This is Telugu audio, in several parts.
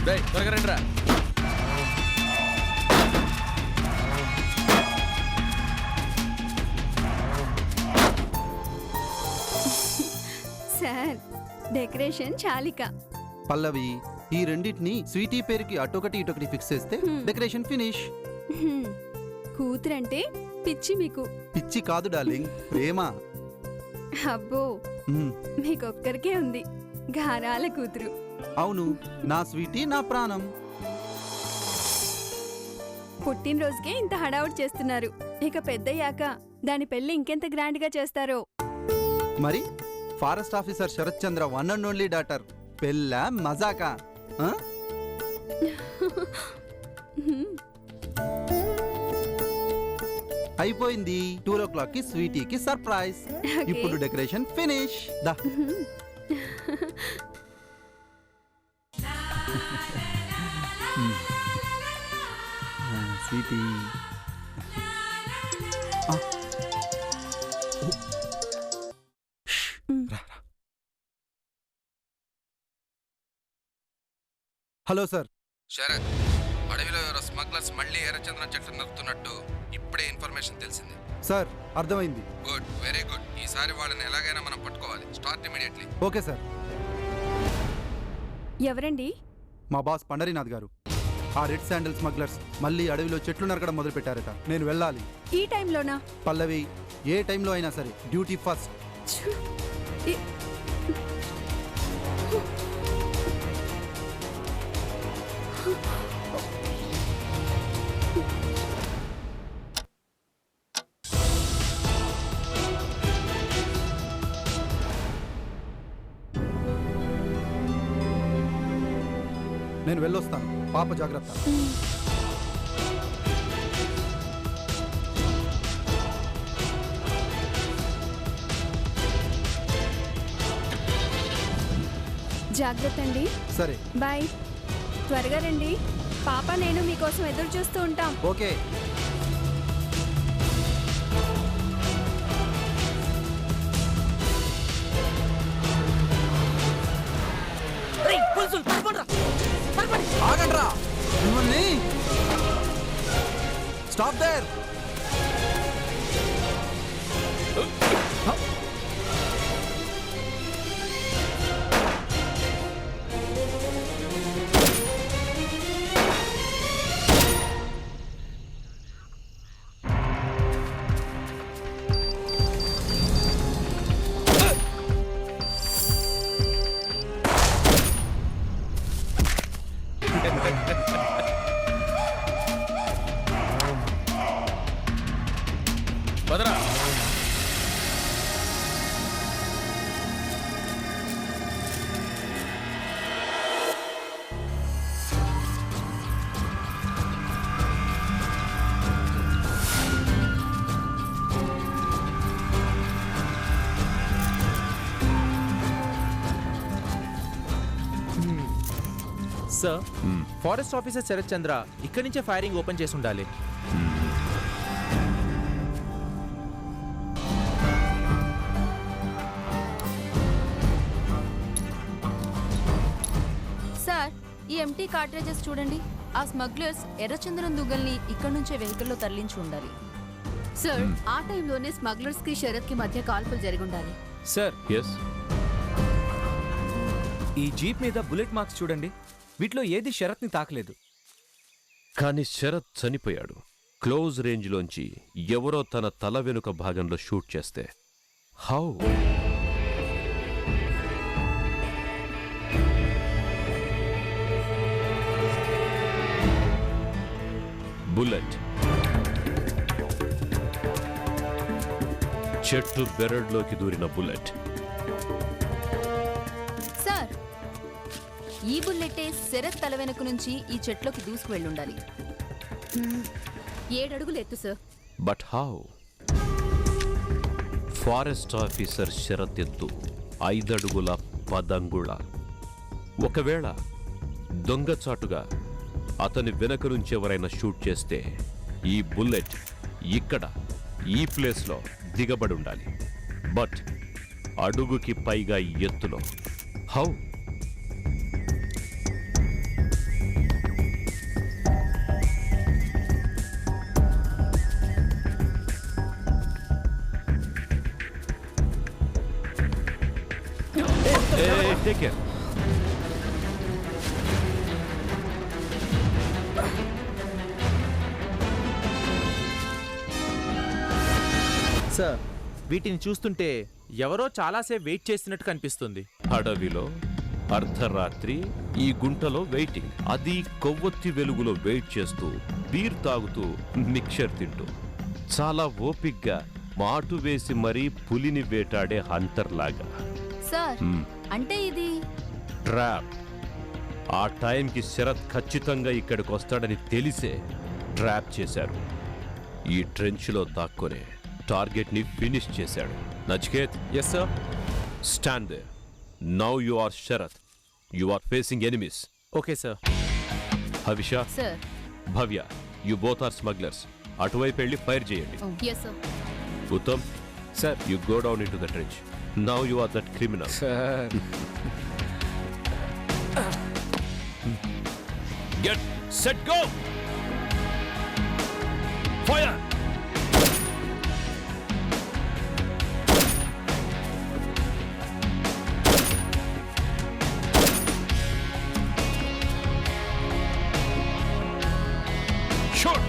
త్వరగా రండిరా. Sir decoration చాలిక. పల్లవి, ఈ రెండింటిని స్వీటీ పేరుకి అటొకటి ఇటొకటి ఫిక్స్ చేస్తే డెకరేషన్ ఫినిష్. కూతురంటే పిచ్చి మీకు. పిచ్చి కాదు డార్లింగ్, ప్రేమ. అబ్బో, మీకొక్కరికే ఉంది గారాల కూతురు. అవును, నా స్వీటీ నా ప్రాణం. పుట్టినరోజుకే ఇంత హడావుడి చేస్తున్నారు, ఇక పెద్దయ్యాక దాని పెళ్లి ఇంకెంత గ్రాండ్ గా చేస్తారో. మరి forest officer Sarath Chandra one and only daughter పెళ్ళ మజాకా? అయిపోయింది. 2 o'clock కి స్వీటీకి సర్ప్రైజ్. ఇప్పుడు డెకరేషన్ ఫినిష్. దా స్వీటీ. Hello sir. శరత్, అడవిలో ఎవరో స్మగ్లర్స్ మళ్ళీ ఎర్రచంద్రం చెట్లు నరుకుతున్నట్టు ఇప్పుడే ఇన్ఫర్మేషన్ తెలిసింది. సార్ అర్థమైంది. Good, very good. ఈసారి వాళ్ళని ఎలాగైనా మనం పట్టుకోవాలి. Start immediately. Okay sir. ఎవరండి? మా బాస్ పండరీనాథ్ గారు. ఆ రెడ్ శాండల్ స్మగ్లర్స్ మళ్ళీ అడవిలో చెట్లు నరకడం మొదలు పెట్టారట. నేను వెళ్ళాలి. ఈ టైంలోనా? పల్లవి, ఏ టైంలో అయినా సరే డ్యూటీ ఫస్ట్. నేను వెళ్ళొస్తాను. పాప జాగ్రత్త. జాగ్రత్త అండి. సరే, బాయ్. త్వరగా రండి. పాప నేను మీకోసం ఎదురు చూస్తూ ఉంటాం. ఓకే. ఆగండ్రా మిమ్మల్ని. Stop there. వదరా. Sir, forest officer Sarath Chandra ఇక్కడి నుంచే ఫైరింగ్ ఓపెన్ చేసి ఉండాలి. సార్, ఈ ఎంటీ కార్ట్రేజెస్ చూడండి. ఆ స్మగ్లర్స్ ఎర్రచందనం దుగ్గల్ని ఇక్కడి నుంచే వెహికల్లో తరలించి ఉండాలి. సార్, ఆ టైంలోనే స్మగ్లర్స్ కి శరత్ కి మధ్య కాల్పులు జరిగి ఉండాలి. సార్, ఈ జీప్ మీద బుల్లెట్ మార్క్స్ చూడండి. వీటిలో ఏది శరత్ని తాకలేదు. కానీ శరత్ చనిపోయాడు. క్లోజ్ రేంజ్లోంచి ఎవరో తన తల వెనుక భాగంలో షూట్ చేస్తే హౌ? బుల్లెట్ చెట్టు బెరడ్లోకి దూరిన బుల్లెట్. సార్, ఈ బుల్లెటే శరత్ తల వెనుక నుంచి ఈ చెట్లోకి దూసుకు వెళ్ళుండాలి. 7 అడుగులు ఎత్తు sir. But how? Forest officer Sarath ఎత్తు 5 అడుగుల 10 అంగుళాలు. ఒకవేళ దొంగచాటుగా అతని వెనక నుంచి ఎవరైనా షూట్ చేస్తే ఈ బుల్లెట్ ఇక్కడ ఈ ప్లేస్లో దిగబడి ఉండాలి. బట్ అడుగుకి పైగా ఎత్తులో. హౌ? Take care. సార్ వీటిని చూస్తుంటే ఎవరో చాలాసేపు వెయిట్ చేసినట్టు కనిపిస్తుంది. అడవిలో అర్ధరాత్రి ఈ గుంటలో వెయిటింగ్, అది కొవ్వొత్తి వెలుగులో వెయిట్ చేస్తూ బీర్ తాగుతూ మిక్చర్ తింటూ చాలా ఓపిగ్గా మాటు వేసి మరీ పులిని వేటాడే హంటర్ లాగా. సార్ అంటే ఇది ట్రాప్. ఆ టైంకి శరత్ ఖచ్చితంగా ఇక్కడికి వస్తాడని తెలిసే ట్రాప్ చేశారు. ఈ ట్రెంచ్లో దాక్కునే టార్గెట్ని ఫినిష్ చేశాడు. Nachiket, yes sir. Stand there. Now you are Sarath. You are facing enemies. Okay sir. Havisha, sir. Bhavya, you both are smugglers. అటువైపు వెళ్ళి ఫైర్ చేయండి. Yes sir. Uttam, sir. You go down into the trench. Now you are that criminal. Sir. Get set go. Fire. Shoot!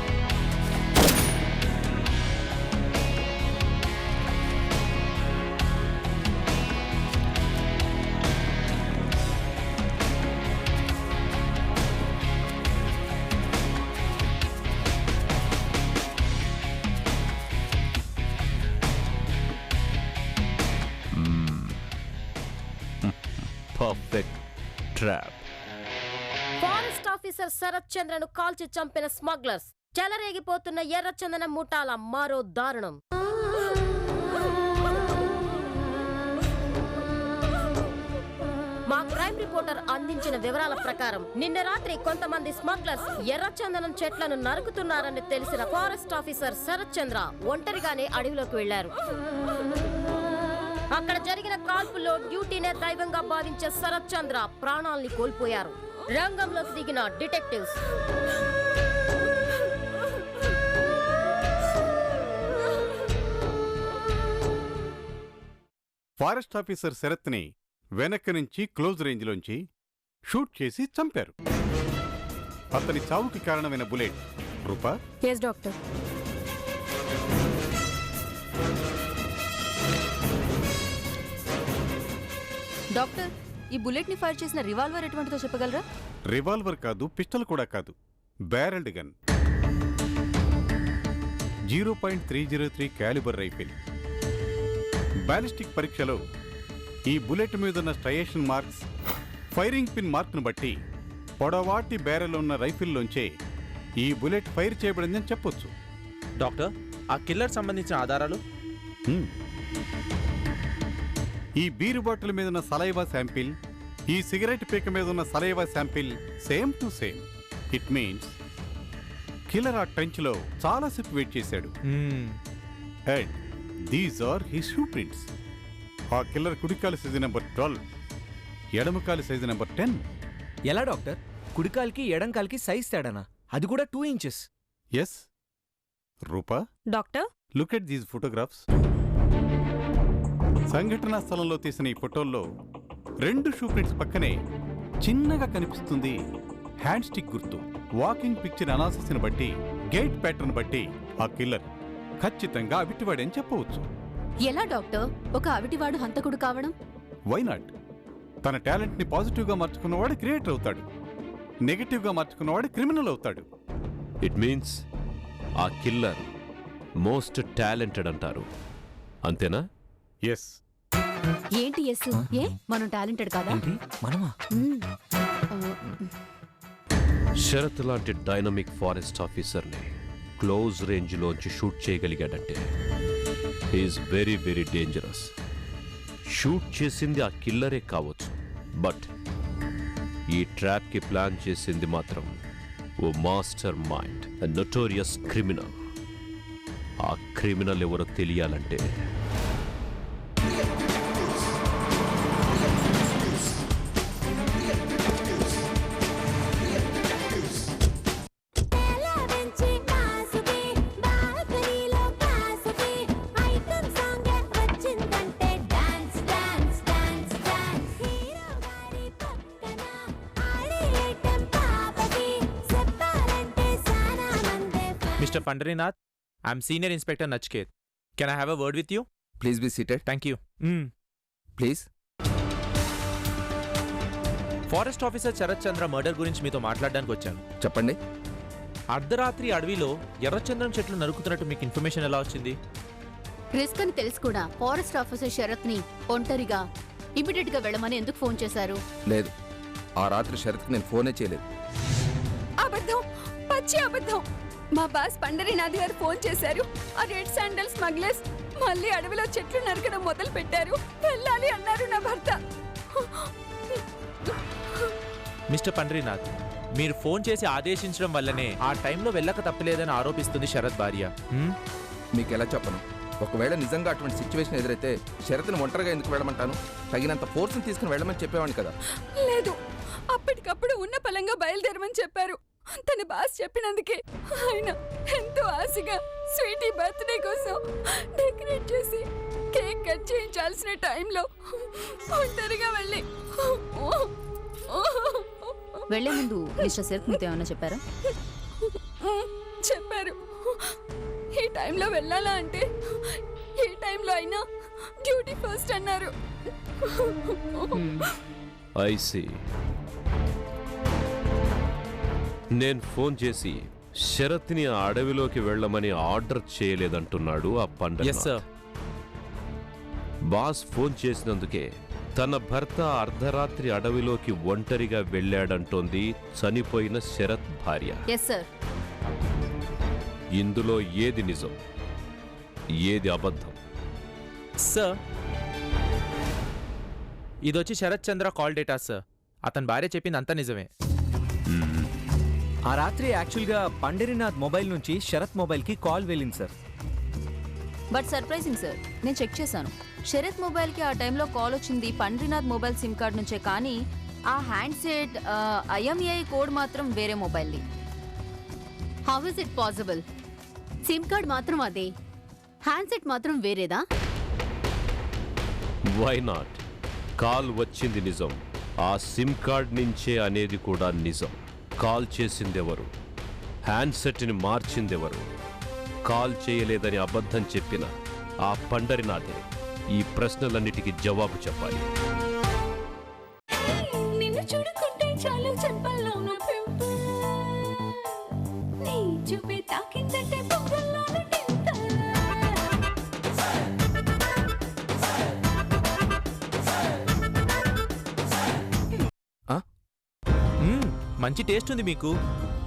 Perfect trap. Forest officer Sarath చంద్రను కాల్చి చంపిన స్మగ్లర్స్, చెలరేగిపోతున్న ఎర్రచందనం ముఠాల మరో దారుణం. మా క్రైమ్ రిపోర్టర్ అందించిన వివరాల ప్రకారం నిన్న రాత్రి కొంతమంది స్మగ్లర్స్ ఎర్రచందనం చెట్లను నరుకుతున్నారని తెలిసిన ఫారెస్ట్ ఆఫీసర్ శరత్ చంద్ర ఒంటరిగానే అడవిలోకి వెళ్లారు. అక్కడ జరిగిన కాల్పుల్లో డ్యూటీనే దైవంగా భావించే శరత్ చంద్ర ప్రాణాల్ని కోల్పోయారు. రంగంలోకి దిగిన డిటెక్టివ్స్ ఫారెస్ట్ ఆఫీసర్ శరత్ని వెనక్కి నుంచి క్లోజ్ రేంజ్లోంచి షూట్ చేసి చంపారు. అతని చావుకి కారణమైన bullet Rupa. Yes doctor. Doctor, ఈ బుల్లెట్ ని ఫైర్ చేసిన రివాల్వర్ ఎటువంటిదో చెప్పగలరా? రివాల్వర్ కాదు, పిస్టల్ కూడా కాదు, barreled gun. 0.303 calibre rifle. Ballistic పరీక్షలో ఈ బుల్లెట్ మీదున్న స్ట్రయేషన్ మార్క్స్, ఫైరింగ్ పిన్ మార్క్ను బట్టి పొడవాటి బ్యారెల్ ఉన్న రైఫిల్లోంచే ఈ బుల్లెట్ ఫైర్ చేయబడిందని చెప్పొచ్చు. డాక్టర్, ఆ కిల్లర్ సంబంధించిన ఆధారాలు? ఈ బీరు బాటిల్ మీద ఉన్న సలైవా శాంపిల్, ఈ సిగరెట్ పీక మీద ఉన్న saliva sample same to same. It means killer ఆ ట్రెంచ్లో చాలాసేపు వెయిట్ చేశాడు. And these are his shoe prints. ఆ కిల్లర్ కుడికాలి సైజు నెంబర్ 12, ఎడమకాలి సైజు నెంబర్ 10. ఎలా డాక్టర్? కుడికాలికి ఎడంకాలికి సైజ్ తేడానా? అది కూడా 2 inches. Yes Roopa, doctor, look at these photographs. సంఘటనా స్థలంలో తీసిన ఈ ఫోటోల్లో 2 షూ ప్రింట్స్ పక్కనే చిన్నగా కనిపిస్తుంది హ్యాండ్ స్టిక్ గుర్తు. వాకింగ్ పిక్చర్ అనాలిసిస్ని బట్టి, గేట్ ప్యాటర్న్ బట్టి ఆ కిల్లర్ ఖచ్చితంగా అవిటివాడని చెప్పవచ్చు. ఎలా డాక్టర్ ఒక అవిటివాడు హంతకుడు కావడం? Why not? తన టాలెంట్ని పాజిటివ్గా మార్చుకున్నవాడు క్రియేటర్ అవుతాడు, నెగటివ్గా మార్చుకున్నవాడు క్రిమినల్ అవుతాడు. ఇట్ మీన్స్ ఆ కిల్లర్ మోస్ట్ టాలెంటెడ్ అంటారు, అంతేనా? ఎస్. ఏంటి ఎస్? ఏ మనం టాలెంటెడ్ కాదా? ఏంటి మనమా? శరత్ లాంటి డైనమిక్ ఫారెస్ట్ ఆఫీసర్ని క్లోజ్ రేంజ్లోంచి షూట్ చేయగలిగాడంటే he is very very dangerous. Shoot చేసింది ఆ కిల్లరే కావచ్చు, బట్ ఈ ట్రాప్కి ప్లాన్ చేసింది మాత్రం ఓ మాస్టర్ మైండ్, నోటోరియస్ క్రిమినల్. ఆ క్రిమినల్ ఎవరో తెలియాలంటే mister Pandarinath, I'm senior inspector Nachiket. Can I have a word with you? Please be seated. Thank you. Please. Forest officer Sarath Chandra murder గురించి మీతో మాట్లాడడానికి వచ్చాను. చెప్పండి. అర్ధరాత్రి అడవిలో ఎర్రచంద్రం చెట్లు నరుకుతున్నట్టు మీకు ఇన్ఫర్మేషన్ ఎలా వచ్చింది? రిస్క్ అని తెలుసు కూడా ఫారెస్ట్ ఆఫీసర్ శరత్ ని ఒంటరిగా ఇమిడియట్ గా వెళ్ళమని ఎందుకు ఫోన్ చేశారు? లేదు, ఆ రాత్రి శరత్కి నేను ఫోనే చేయలేదు. అబద్ధం, పచ్చి అబద్ధం. మా బాస్ పండరీనాథ్ గారు ఫోన్ చేశారు. ఆ రెడ్ శాండల్ స్మగ్లర్స్ మళ్ళీ అడవిలో చెట్లు నరకడం మొదలు పెట్టారు. వెళ్ళాలి అన్నారు నా భర్త. మిస్టర్ పండరీనాథ్, మీరు ఫోన్ చేసి ఆదేశించడం వల్లనే ఆ టైంలో వెళ్ళక తప్పలేదని ఆరోపిస్తుంది శరత్ భార్య. మీకు ఎలా చెప్పను? ఒకవేళ నిజంగా అటువంటి సిచ్యువేషన్ ఎదురైతే శరత్ని ఒంటరిగా ఎందుకు వెళ్ళమంటాను? తగినంత ఫోర్స్ని తీసుకుని వెళ్ళమని చెప్పేవాడిని కదా. లేదు, అప్పటికప్పుడు ఉన్న పలంగా బయలుదేరమని చెప్పారు. తన బాస్ చెప్పినందుకే ఆయన ఎంతో ఆశగా స్వీటీ బర్త్డే కోసం డెకరేట్ చేసి కేక్ కట్ చేయించాల్సిన టైంలో ఒంటరిగా వెళ్ళి వెళ్లే ముందు మిస్టర్ శరత్ మీతో ఏమన్నా చెప్పారా? చెప్పారు. ఈ టైంలో వెళ్ళాలా అంటే ఏ టైంలో అయినా డ్యూటీ ఫస్ట్ అన్నారు. I see. నేను ఫోన్ చేసి శరత్ని ఆ అడవిలోకి వెళ్ళమని ఆర్డర్ చేయలేదంటున్నాడు ఆ పండరీనాథ్. బాస్ ఫోన్ చేసినందుకే తన భర్త అర్ధరాత్రి అడవిలోకి ఒంటరిగా వెళ్ళాడంటోంది చనిపోయిన శరత్ భార్య. Yes sir. ఇందులో ఏది నిజం, ఏది అబద్ధం? సార్, ఇదొచ్చి Sarath Chandra call data sir. అతని భార్య చెప్పింది అంతా నిజమే. ఆ రాత్రి యాక్చువల్గా పండరీనాథ్ మొబైల్ నుంచి శరత్ మొబైల్కి కాల్ వెళ్ళింది సార్. బట్ సర్ప్రైజింగ్ సార్, నేను చెక్ చేశాను. శరత్ మొబైల్ కి ఆ టైంలో కాల్ వచ్చింది పండరీనాథ్ మొబైల్ సిమ్ కార్డ్ నుంచే, కానీ ఆ హ్యాండ్సెట్ IMEI కోడ్ మాత్రం వేరే మొబైల్ది. How is it possible? Sim card మాత్రం అదే, హ్యాండ్సెట్ మాత్రం వేరేదా? Why not? కాల్ వచ్చింది నిజం, ఆ సిమ్ కార్డ్ నుంచే అనేది కూడా నిజం. కాల్ చేసిందెవరు? హ్యాండ్సెట్ని మార్చిందెవరు? కాల్ చేయలేదని అబద్ధం చెప్పిన ఆ పండరీనాథే ఈ ప్రశ్నలన్నిటికీ జవాబు చెప్పాలి. నిన్ను చూడుకుంటే చాలు చెప్పాలో నా పింపుల్, నీ చూపే తాకిందంటే పొగల్లోన టింటల్. మంచి టేస్ట్ ఉంది మీకు.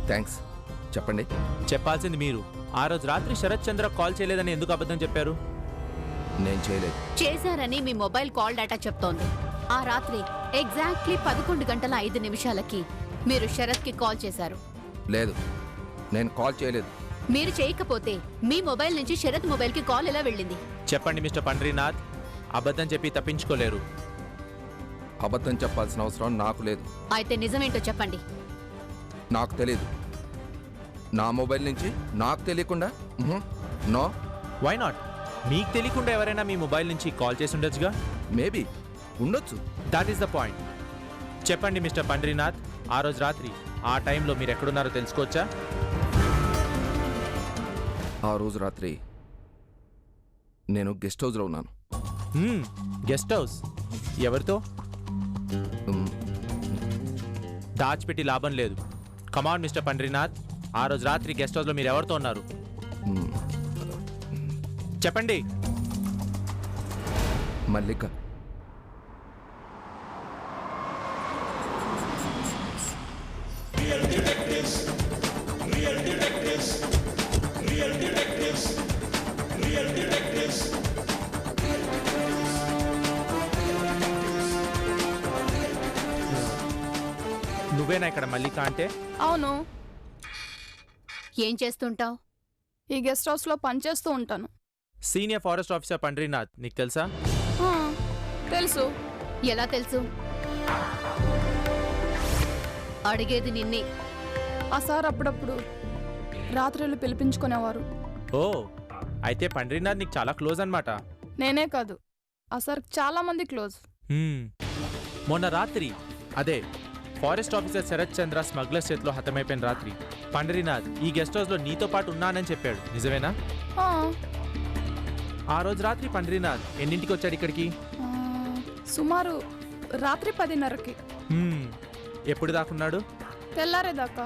థ్యాంక్స్. చెప్పండి. చెప్పాల్సింది మీరు. ఆ రోజు రాత్రి శరత్ చంద్ర కాల్ చేయలేదని ఎందుకు అబద్ధం చెప్పారు? నేను చేయలేదు. చేశారని మీ మొబైల్ కాల్ డేటా చెప్తోంది. ఆ రాత్రి ఎగ్జాక్ట్లీ 11:05 మీరు శరత్ కి కాల్ చేశారు. లేదు, నేను కాల్ చేయలేదు. మీరు చేయకపోతే మీ మొబైల్ నుంచి శరత్ మొబైల్ కి కాల్ ఎలా వెళ్ళింది? చెప్పండి మిస్టర్ పండరీనాథ్, అబద్ధం చెప్పి తప్పించుకోలేరు. అబద్ధం చెప్పాల్సిన అవసరం నాకు లేదు. అయితే నిజమేంటో చెప్పండి. నాకు తెలియదు. నా మొబైల్ నుంచి నాకు తెలియకుండా నో. Why not? మీకు తెలియకుండా ఎవరైనా మీ మొబైల్ నుంచి కాల్ చేసి ఉండొచ్చుగా. మేబీ ఉండొచ్చు. That is the point. చెప్పండి మిస్టర్ పండరీనాథ్, ఆ రోజు రాత్రి ఆ టైంలో మీరు ఎక్కడున్నారో తెలుసుకోవచ్చా? ఆ రోజు రాత్రి నేను గెస్ట్ హౌస్లో ఉన్నాను. Guest house? ఎవరితో? దాచిపెట్టి లాభం లేదు. కమాన్ మిస్టర్ పండరీనాథ్, ఆ రోజు రాత్రి గెస్ట్ హౌస్లో మీరు ఎవరితో ఉన్నారు? చెప్పండి. మల్లిక. నువ్వేనా ఇక్కడ మల్లిక అంటే? అవును. ఏం చేస్తుంటావు? ఈ గెస్ట్ హౌస్ లో పనిచేస్తూ ఉంటాను. సీనియర్ ఫారెస్ట్ ఆఫీసర్ పండరీనాథ్ నీకు తెలుసా? తెలుసు. ఎలా తెలుసు? అడిగేది నిన్నే. ఆ సార్ అప్పుడప్పుడు రాత్రులు పిలిపించుకునేవారు. ఓ, అయితే పండరీనాథ్ నీకు చాలా క్లోజ్ అన్నమాట. నేనే కాదు, ఆ సార్ చాలా మంది క్లోజ్. మొన్న రాత్రి, అదే ఫారెస్ట్ ఆఫీసర్ శరత్ చంద్ర స్మగ్లర్స్ చేతిలో హతమైపోయిన రాత్రి పండరీనాథ్ ఈ గెస్ట్ హౌస్లో నీతో పాటు ఉన్నానని చెప్పాడు, నిజమేనా? ఆ, ఆ రోజు రాత్రి పండరీనాథ్ ఎన్నింటికి వచ్చాడు ఇక్కడికి? ఆ, సుమారు రాత్రి 10:30కి. ఎప్పుడు దాకున్నాడు? తెల్లారేదాకా.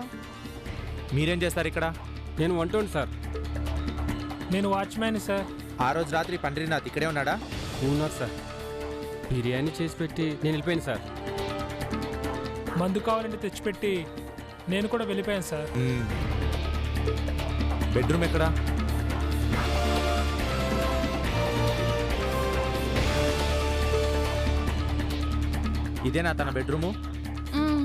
మీరేం చేస్తారు ఇక్కడ? నేను వంటోండి సార్. నేను వాచ్మ్యాన్ సార్. ఆ రోజు రాత్రి పండరీనాథ్ ఇక్కడే ఉన్నాడా? ఉన్నారు సార్. బిర్యానీ చేసి పెట్టి నేను వెళ్ళిపోయాను సార్. మందు కావాలంటే తెచ్చిపెట్టి నేను కూడా వెళ్ళిపోయాను సార్. బెడ్రూమ్ ఎక్కడా? ఇదేనా తన బెడ్రూము? మ్మ్.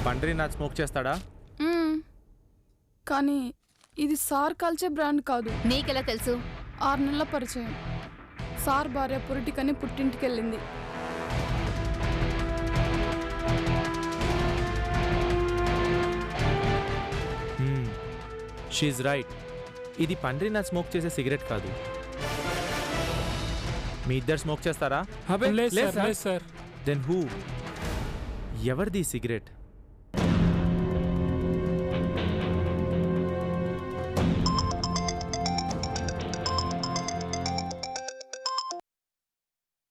పండరీనాథ్ స్మోక్ చేస్తాడా? మ్మ్. కానీ ఇది సార్ కాల్చే బ్రాండ్ కాదు. నీకెలా తెలుసు? 6 నెలల పరిచయం. సార్ భార్య పురిటికని పుట్టింటికి వెళ్ళింది. షీఈ్ రైట్. ఇది పండరీనాథ్ స్మోక్ చేసే సిగరెట్ కాదు. మీ ఇద్దరు స్మోక్ చేస్తారా? లేదు సార్. Then who? ఎవరిది సిగరెట్?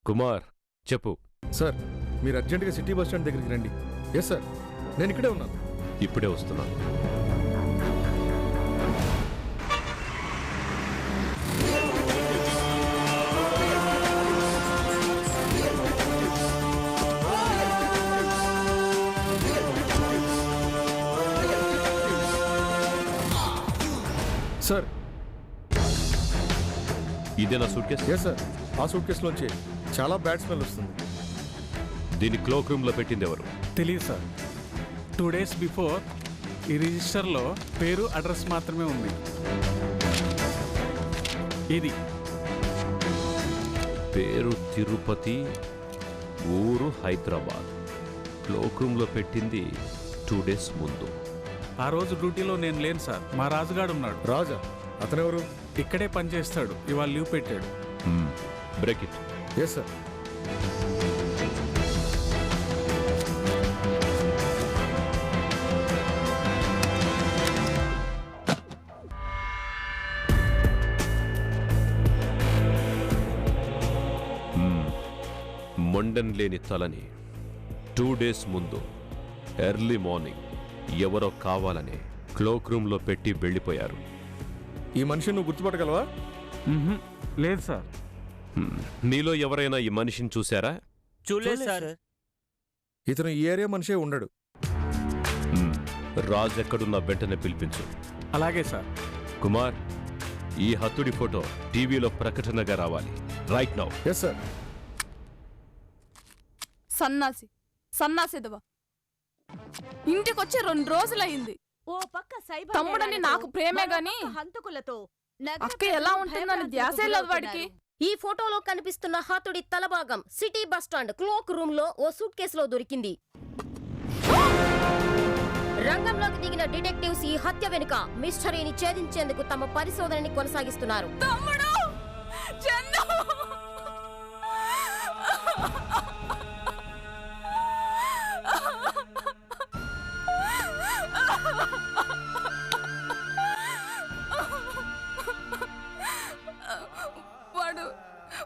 కుమార్ చెప్పు. సార్, మీరు అర్జెంటుగా సిటీ బస్ స్టాండ్ దగ్గరికి రండి. ఎస్ సార్, నేను ఇక్కడే ఉన్నాను. ఇప్పుడే వస్తున్నాను. సార్, ఇదేనా సూట్ కేస్? ఎస్ సార్, ఆ సూట్ కేసులోంచి చాలా బ్యాడ్ స్మెల్ వస్తుంది. దీన్ని క్లోక్ రూమ్ లో పెట్టింది ఎవరు? తెలియదు సార్. 2 days బిఫోర్ ఈ రిజిస్టర్లో పేరు అడ్రస్ మాత్రమే ఉంది. ఇది పేరు తిరుపతి, ఊరు హైదరాబాద్. క్లోక్ రూమ్ లో పెట్టింది 2 days ముందు. ఆ రోజు డ్యూటీలో నేను లేను సార్. మా రాజుగాడు ఉన్నాడు. రాజా? అతనెవరు? ఇక్కడే పనిచేస్తాడు. ఇవాళ లీవ్ పెట్టాడు. Break it. Yes sir. మొండన్ లేని తలని 2 days ముందు ఎర్లీ మార్నింగ్ ఎవరో కావాలనే క్లోక్ రూమ్ లో పెట్టి వెళ్ళిపోయారు. ఈ మనిషిని నువ్వు గుర్తుపట్టగలవా? లేదు సార్. నీలో ఎవరైనా ఈ మనిషిని చూశారా? చూడలేదు సార్. ఇతను ఈ ఏరియా మనిషే ఉండడు. రాజ్ ఎక్కడున్నా వెంటనే పిలిపించు. అలాగే సార్. కుమార్, ఈ హతుడి ఫోటో టీవీలో ప్రకటనగా రావాలి. Right now. Yes sir. సన్నాసిదవా, ఇంటికొచ్చి 2 రోజులయ్యింది. ఓ పక్క సైబర్ తమ్ముడని నాకు ప్రేమే గాని హంతకులతో అక్క ఎలా ఉంటుందని ధ్యాసే లేదు వాడికి. ఈ ఫోటోలో కనిపిస్తున్న హతుడి తలభాగం సిటీ బస్టాండ్ క్లోక్ రూమ్ లో ఓ సూట్ కేసులో దొరికింది. రంగంలోకి దిగిన డిటెక్టివ్స్ ఈ హత్య వెనుక మిస్టరీని ఛేదించేందుకు తమ పరిశోధనని కొనసాగిస్తున్నారు. తమ్ముడు చందు,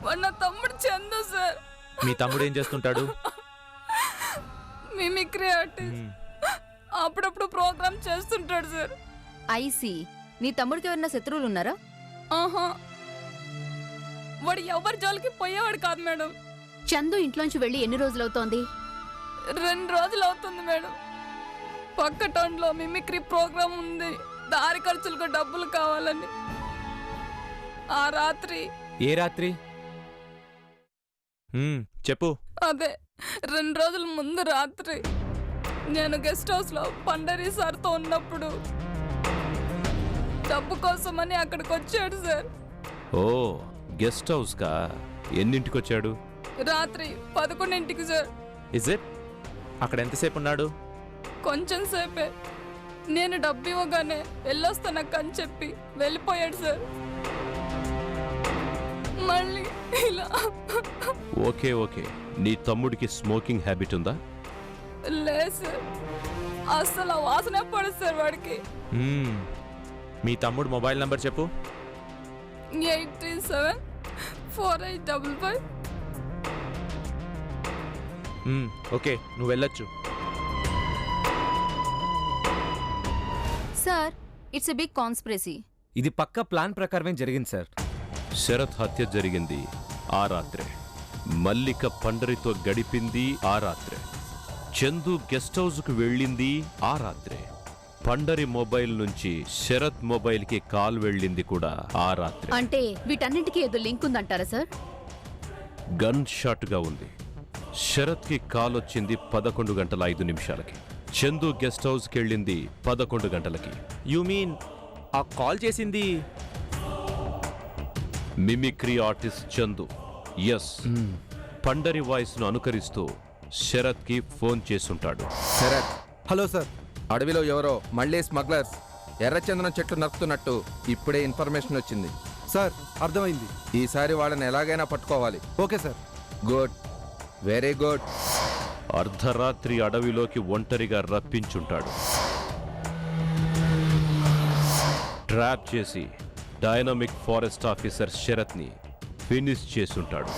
వాడు నా తమ్ముడు చందు సార్. మీ తమ్ముడు ఏం చేస్తుంటాడు? Mimicry artist. అప్పుడప్పుడు ప్రోగ్రామ్ చేస్తుంటాడు సార్. ఐసి. నీ తమ్ముడికి ఎవరైనా శత్రువులు ఉన్నారా? ఆహా, వాడు ఎవరి జోలికి పోయేవాడు కాదు మేడం. చందు ఇంట్లోంచి వెళ్ళి ఎన్ని రోజులవుతోంది? 2 రోజులు అవుతుంది మేడం. పక్క టౌన్లో మిమిక్రీ ప్రోగ్రామ్ ఉంది. దారి ఖర్చులకు డబ్బులు కావాలని ఆ రాత్రి. ఏ రాత్రి? చెప్పు. అదే 2 రోజుల ముందు రాత్రి నేను గెస్ట్ హౌస్ లో పండరీ సార్తో ఉన్నప్పుడు డబ్బు కోసమని అక్కడికి వచ్చాడు సార్. ఓ, గెస్ట్ హౌస్ కా? ఎన్నింటికొచ్చాడు? రాత్రి 11ంటికి సార్. Is it? అక్కడ ఎంతసేపు ఉన్నాడు? కొంచెం సేపే. నేను డబ్బు ఇవ్వగానే వెళ్ళొస్తానక్క అని చెప్పి వెళ్ళిపోయాడు సార్. మళ్ళీ ఇలా. ఓకే ఓకే, నీ తమ్ముడికి స్మోకింగ్ హ్యాబిట్ ఉందా? లేదు సార్, అసలు ఆ వాసన పడదు సార్ వాడికి. మీ తమ్ముడు మొబైల్ నంబర్ చెప్పు. 837-4855. ఓకే, నువ్వు వెళ్ళొచ్చు. Sir, it's a big conspiracy. ఇది పక్క ప్లాన్ ప్రకారమే జరిగింది సార్. శరత్ హత్య జరిగింది ఆ రాత్రే. మల్లిక పండరితో గడిపింది ఆ రాత్రే. చందు గెస్ట్ హౌస్కు వెళ్ళింది ఆ రాత్రే. పండరి మొబైల్ నుంచి శరత్ మొబైల్కి కాల్ వెళ్ళింది కూడా ఆ రాత్రే. అంటే వీటన్నింటికీ ఏదో లింక్ ఉందంటారా సార్? గన్ షాట్గా ఉంది. శరత్కి కాల్ వచ్చింది 11 గంటల 5 నిమిషాలకి. చందు గెస్ట్ హౌస్కి వెళ్ళింది 11 గంటలకి. యు మీన్ ఆ కాల్ చేసింది mimicry artist Chandu. Yes, Pandari వాయిస్ను అనుకరిస్తూ శరత్కి ఫోన్ చేసుంటాడు. Sarath, hello sir. అడవిలో ఎవరో మళ్ళీ స్మగ్లర్స్ ఎర్రచందనం చెట్లు నరుకుతున్నట్టు ఇప్పుడే ఇన్ఫర్మేషన్ వచ్చింది. సార్, అర్థమైంది. ఈసారి వాళ్ళని ఎలాగైనా పట్టుకోవాలి. Okay sir. Good, very good. అర్ధరాత్రి అడవిలోకి ఒంటరిగా రప్పించుంటాడు. ట్రాప్ చేసి డైనమిక్ ఫారెస్ట్ ఆఫీసర్ శరత్ని ఫినిష్ చేసుంటాడు.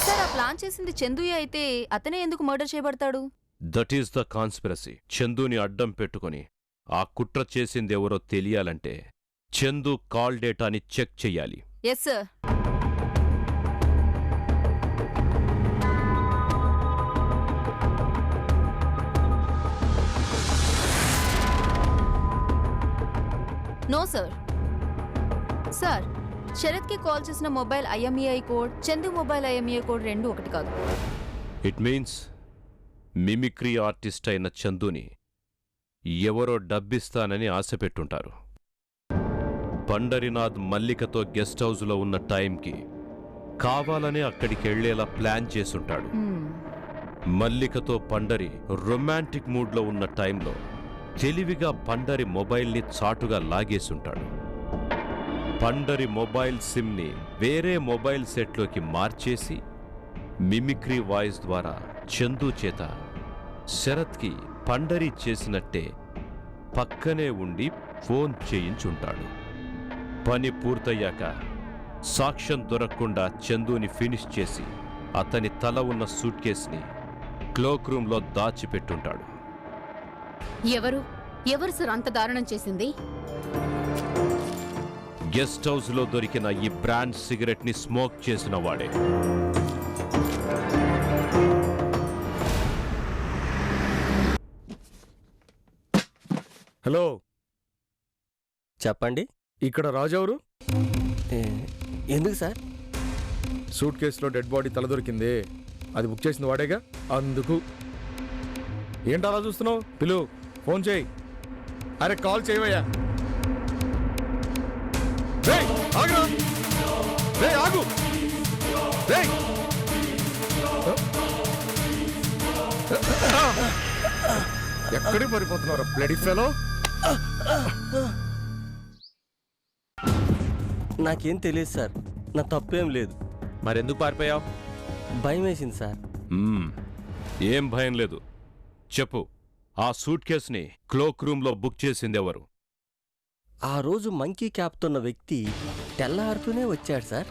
సార్, ఆ ప్లాన్ చేసింది చందుయే అయితే అతనే ఎందుకు మర్డర్ చేయబడతాడు? That is the conspiracy. చందుని అడ్డం పెట్టుకుని ఆ కుట్ర చేసింది ఎవరో తెలియాలంటే చందు కాల్ డేటాని చెక్ చెయ్యాలి. Yes sir. No sir. Sir, శరత్కి కాల్ చేసిన mobile IMEI code, Chandu mobile IMEI code రెండు ఒకటి కాదు. ఇట్ మీన్స్ మిమిక్రీ ఆర్టిస్ట్ అయిన చందుని ఎవరో డబ్బిస్తానని ఆశపెట్టుంటారు. పండరినాథ్ మల్లికతో గెస్ట్ హౌస్లో ఉన్న టైంకి కావాలనే అక్కడికెళ్లేలా ప్లాన్ చేసుంటాడు. మల్లికతో పండరి రొమాంటిక్ మూడ్లో ఉన్న టైంలో తెలివిగా పండరి మొబైల్ని చాటుగా లాగేసుంటాడు. పండరి మొబైల్ సిమ్ని వేరే మొబైల్ సెట్లోకి మార్చేసి మిమిక్రీ వాయిస్ ద్వారా చందు చేత శరత్కి పండరి చేసినట్టే పక్కనే ఉండి ఫోన్ చేయించుంటాడు. పని పూర్తయ్యాక సాక్ష్యం దొరకకుండా చందుని ఫినిష్ చేసి అతని తల ఉన్న సూట్ కేసుని క్లోక్ రూమ్లో దాచిపెట్టుంటాడు. ఎవరు సార్ అంత దారుణం చేసింది? గెస్ట్ హౌస్లో దొరికిన ఈ బ్రాండ్ సిగరెట్ని స్మోక్ చేసిన వాడే. హలో, చెప్పండి. ఇక్కడ రాజు ఎవరు? ఎందుకు సార్? సూట్ కేసులో డెడ్ బాడీ తల దొరికింది, అది బుక్ చేసింది వాడేగా, అందుకు. ఏంటి అలా చూస్తున్నావు? పిలు, ఫోన్ చేయి. అరే కాల్ చేయవయ్యా. ఆగు. ఎక్కడికి పడిపోతున్నారు బ్లడీ ఫెలో? నాకేం తెలియదు సార్, నా తప్పేం లేదు. మరెందుకు పారిపోయావు? భయం వేసింది సార్. ఏం భయం లేదు, చెప్పు. ఆ సూట్ కేసుని క్లోక్ రూమ్లో బుక్ చేసింది ఎవరు? ఆ రోజు మంకీ క్యాప్తో ఉన్న వ్యక్తి తెల్లారుతూనే వచ్చాడు సార్.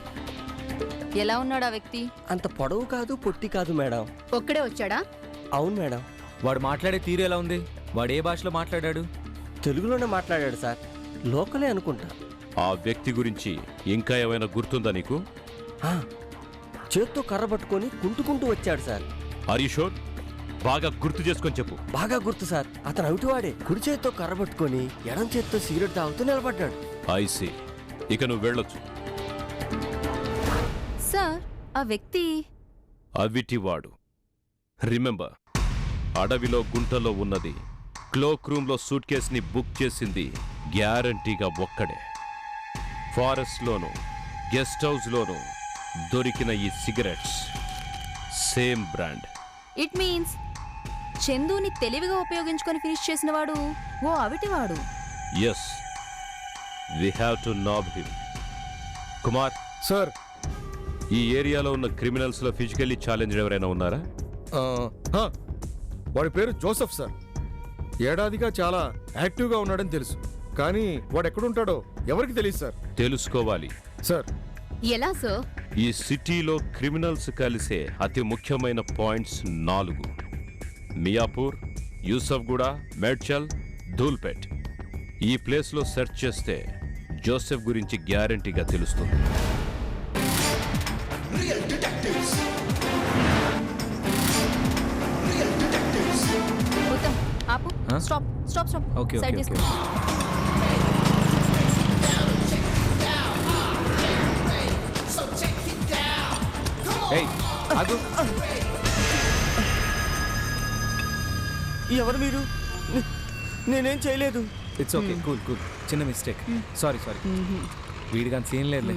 ఎలా ఉన్నాడు ఆ వ్యక్తి? అంత పొడవు కాదు, పొట్టి కాదు మేడం. ఒక్కడే వచ్చాడా? అవును మేడం. వాడు మాట్లాడే తీరు ఎలా ఉంది? వాడు ఏ భాషలో మాట్లాడాడు? తెలుగులోనే మాట్లాడాడు సార్, లోకలే అనుకుంటా. ఆ వ్యక్తి గురించి ఇంకా ఏమైనా గుర్తుందా నీకు? చేత్తో కర్ర పట్టుకొని కుంటుకుంటూ వచ్చాడు సార్. Are you sure? బాగా గుర్తు చేసుకొని చెప్పు. బాగా గుర్తు సార్. అతను అవిటివాడే. కుడి చేత్తో కర్ర పట్టుకొని ఎడం చేత్తో సిగరెట్ తాగుతూ నిలబడ్డాడు. I see. ఇక నువ్వు వెళ్ళొచ్చు. సార్, ఆ వ్యక్తి అవిటివాడు. రిమెంబర్, అడవిలో గుంటలో ఉన్నది, క్లోక్ రూమ్లో సూట్ కేసుని బుక్ చేసింది గ్యారంటీగా ఒక్కడే. ఫారెస్ట్లోనూ గెస్ట్ హౌస్లోనూ దొరికిన ఈ cigarettes same brand. It means చందుని తెలివిగా ఉపయోగించుకొని ఫినిష్ చేసిన వాడు ఓ అవిటివాడు. Yes, we have to nab him. Kumar sir, ఈ ఏరియాలో ఉన్న క్రిమినల్స్ లో ఫిజికల్లీ ఛాలెంజ్ ఎవరైనా ఉన్నారా? వాడి పేరు జోసెఫ్ సార్. ఏడాదిగా చాలా యాక్టివ్గా ఉన్నాడని తెలుసు, కానీ వాడు ఎక్కడుంటాడో ఎవరికి తెలియదు సార్. తెలుసుకోవాలి సార్. ఎలా సార్? ఈ సిటీలో క్రిమినల్స్ కలిసే అతి ముఖ్యమైన పాయింట్స్ 4: మియాపూర్, యూసఫ్గూడ, మేడ్చల్, ధూల్పేట్. ఈ ప్లేస్లో సెర్చ్ చేస్తే జోసెఫ్ గురించి గ్యారంటీగా తెలుస్తుంది. ఉత్తమ్, ఆపు. Stop stop stop. Okay, side okay, తీసుకో. ఏయ్, ఆగు. ఎవరు మీరు? నేనేం చేయలేదు. It's okay, cool cool. చిన్న మిస్టేక్. Sorry sorry. వీడిగా సీన్ లేదులే.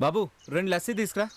బాబు, 2 లస్సీ తీసుకురా.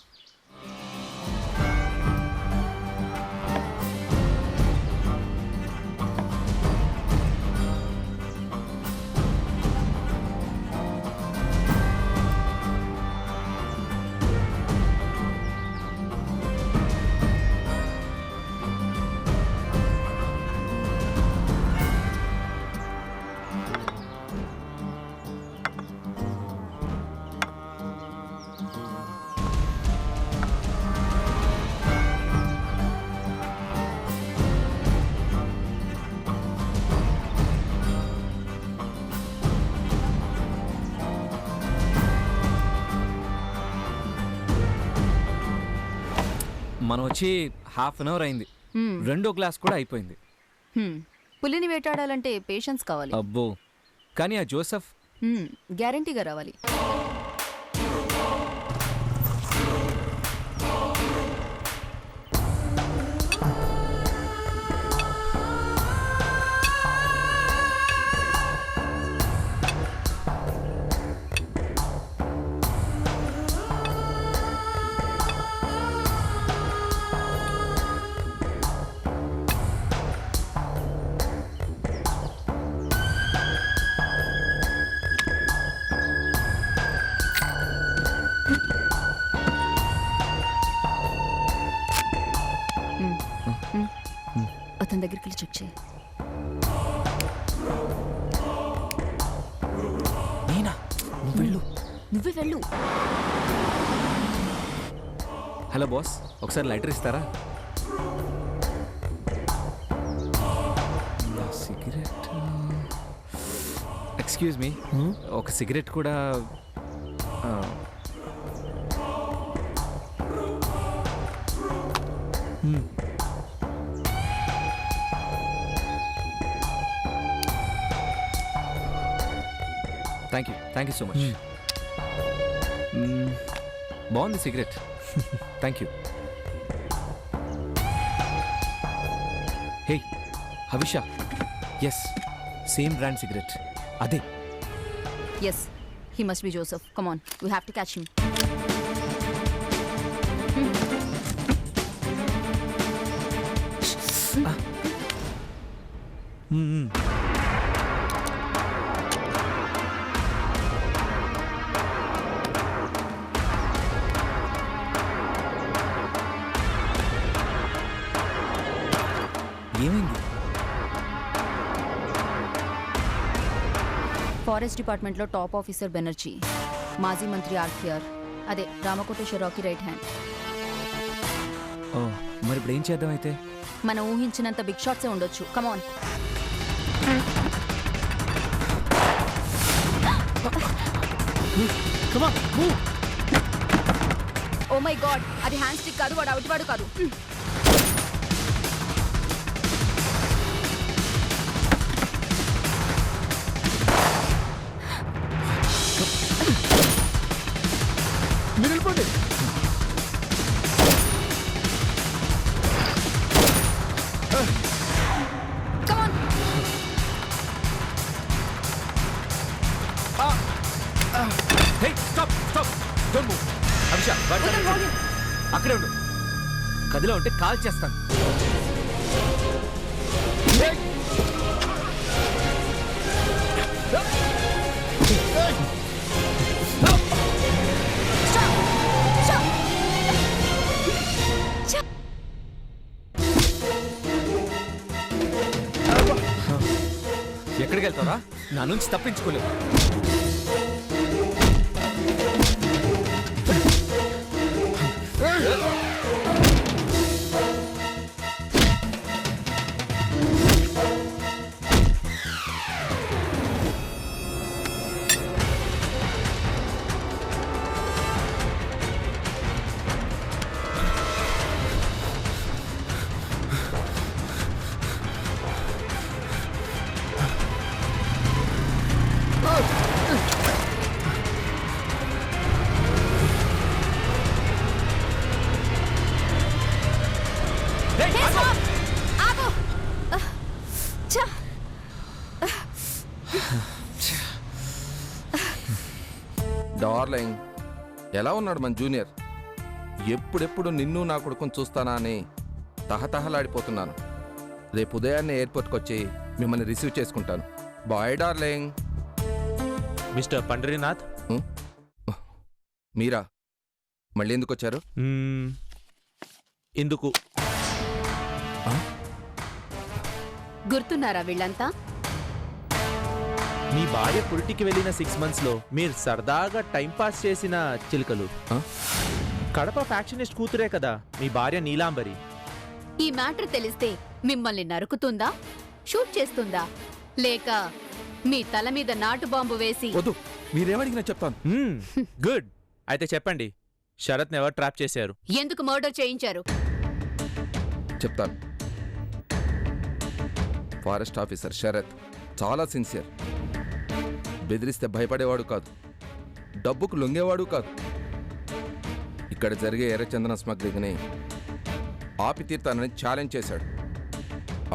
మనం వచ్చి హాఫ్ అన్ అవర్ అయింది. 2వ గ్లాస్ కూడా అయిపోయింది. పులిని వేటాడాలంటే పేషెన్స్ కావాలి. అబ్బో, కానీ ఆ జోసెఫ్ గ్యారంటీగా రావాలి. అతని దగ్గరికి వెళ్ళి చెక్ చేయి. నేనా? నువ్వు వెళ్ళు. నువ్వే వెళ్ళు. హలో బాస్, ఒకసారి లైటర్ ఇస్తారా? సిగరెట్. ఎక్స్క్యూజ్ మీ, ఒక సిగరెట్ కూడా. Thank you so much. బాగుంది cigarette. Thank you. Hey Havisha, yes, same brand cigarette అదే. Yes, he must be Joseph. Come on, we have to catch him. ఏమైంది? ఫారెస్ట్ డిపార్ట్మెంట్లో టాప్ ఆఫీసర్ బెనర్జీ, మాజీ మంత్రి ఆర్కియార్, అదే రామకోటేశ్వరరావుకి రైట్ హ్యాండ్. ఓ, మరి ఇప్పుడు ఏం చేద్దాం అయితే? మనం ఊహించినంత బిగ్ షాట్సే ఉండొచ్చు. కమాన్. ఓ మై గాడ్, అది హ్యాండ్ స్టిక్ కాదు, వాడు అవుటివాడు కాదు. మీరు వెళ్ళిపోండి. అక్కడే ఉండు. కదిలో ఉంటే కాల్ చేస్తాను. ఎక్కడికి వెళ్తారా? నా నుంచి తప్పించుకోలేవు. డార్లింగ్, ఎలా ఉన్నాడు మన జూనియర్? ఎప్పుడెప్పుడు నిన్ను నా కొడుకుని చూస్తానా అని తహతహలాడిపోతున్నాను. రేపు ఉదయాన్నే ఎయిర్పోర్ట్కి వచ్చి మిమ్మల్ని రిసీవ్ చేసుకుంటాను. Bye darling. మిస్టర్ పండరీనాథ్. మీరా? మళ్ళీ ఎందుకు వచ్చారు? ఎందుకు? గుర్తున్నారా వీళ్ళంతా? మీ భార్య పురిటికి వెళ్ళిన 6 months లో మీరు సరదాగా టైం పాస్ చేసిన చిలుకలు. కడప ఫ్యాక్షనిస్ట్ కూతురే కదా మీ భార్య నీలాంబరి. ఈ మ్యాటర్ తెలిస్తే మిమ్మల్ని నరుకుతుందా, షూట్ చేస్తుందా, లేక మీ తల మీద నాటు బాంబు వేసి? వద్దు, మీరేమడిగినా చెప్తాను. గుడ్. అయితే చెప్పండి, శరత్ ఎవరు ట్రాప్ చేశారు? ఎందుకు మర్డర్ చేయించారు? చెప్తాను. ఫారెస్ట్ ఆఫీసర్ శరత్ చాలా సిన్సియర్. బెదిరిస్తే భయపడేవాడు కాదు, డబ్బుకు లొంగేవాడు కాదు. ఇక్కడ జరిగే ఎర్రచందన స్మగ్లింగ్ని ఆపి తీర్తానని ఛాలెంజ్ చేశాడు.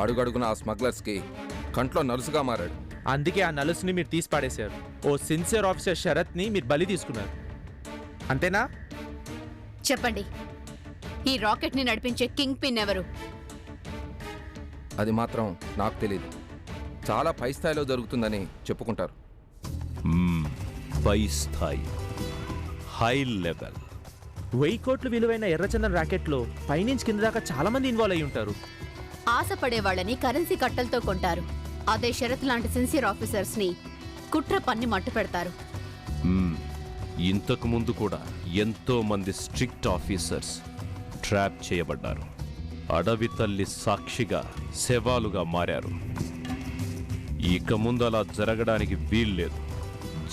అడుగడుగున ఆ స్మగ్లర్స్కి కంట్లో నలుసుగా మారాడు. అందుకే ఆ నలుసుని మీరు తీసి పాడేశారు. ఓ సిన్సియర్ ఆఫీసర్ శరత్ని మీరు బలి తీసుకున్నారు, అంతేనా? చెప్పండి, ఈ రాకెట్ ని నడిపించే కింగ్ పిన్ ఎవరు? అది మాత్రం నాకు తెలియదు. చాలా పై స్థాయిలో జరుగుతుందని చెప్పుకుంటారు. పై స్థాయి, హై లెవెల్. 1000 కోట్లు విలువైన ఎర్రచందన్ ర్యాకెట్లో పైనుంచి కింద దాకా చాలా మంది ఇన్వాల్వ్ అయి ఉంటారు. ఆశపడే వాళ్ళని కరెన్సీ కట్టలతో కొంటారు. అదే శరత్ లాంటి సిన్సియర్ ఆఫీసర్స్ ని కుట్ర పన్ని మట్టు పెడతారు. ఇంతకు ముందు కూడా ఎంతో మంది స్ట్రిక్ట్ ఆఫీసర్స్ ట్రాప్ చేయబడ్డారు. అడవి తల్లి సాక్షిగా శవాలుగా మారారు. ఇక ముందు అలా జరగడానికి వీల్లేదు,